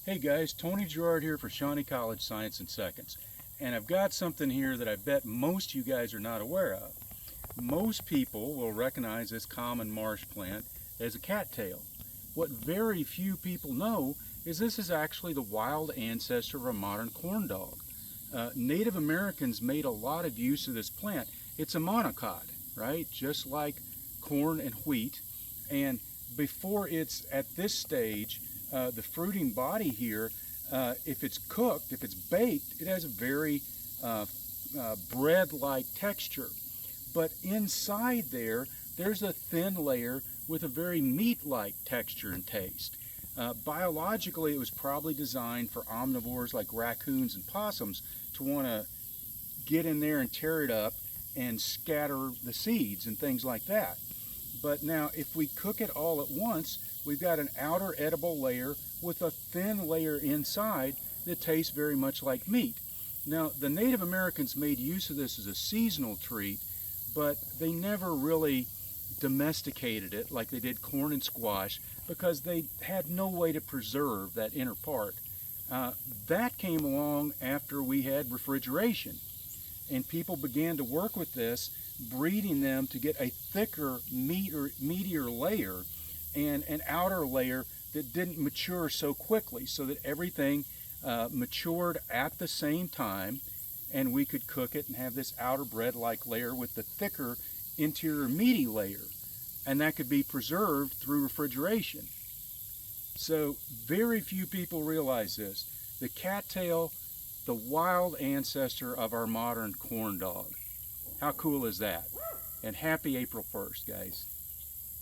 Hey guys, Tony Gerard here for Shawnee College Science in Seconds. And I've got something here that I bet most you guys are not aware of. Most people will recognize this common marsh plant as a cattail. What very few people know is this is actually the wild ancestor of a modern corn dog. Native Americans made a lot of use of this plant. It's a monocot, right? Just like corn and wheat. And before it's at this stage, the fruiting body here, if it's cooked, if it's baked, it has a very bread-like texture. But inside there's a thin layer with a very meat-like texture and taste. Biologically, it was probably designed for omnivores like raccoons and possums to want to get in there and tear it up and scatter the seeds and things like that. But now, if we cook it all at once, we've got an outer edible layer with a thin layer inside that tastes very much like meat. Now, the Native Americans made use of this as a seasonal treat, but they never really domesticated it like they did corn and squash because they had no way to preserve that inner part. That came along after we had refrigeration, and people began to work with this, breeding them to get a thicker, meatier layer and an outer layer that didn't mature so quickly, so that everything matured at the same time, and we could cook it and have this outer bread-like layer with the thicker interior meaty layer, and that could be preserved through refrigeration. So very few people realize this. The cattail, the wild ancestor of our modern corn dog. How cool is that? And happy April 1st, guys.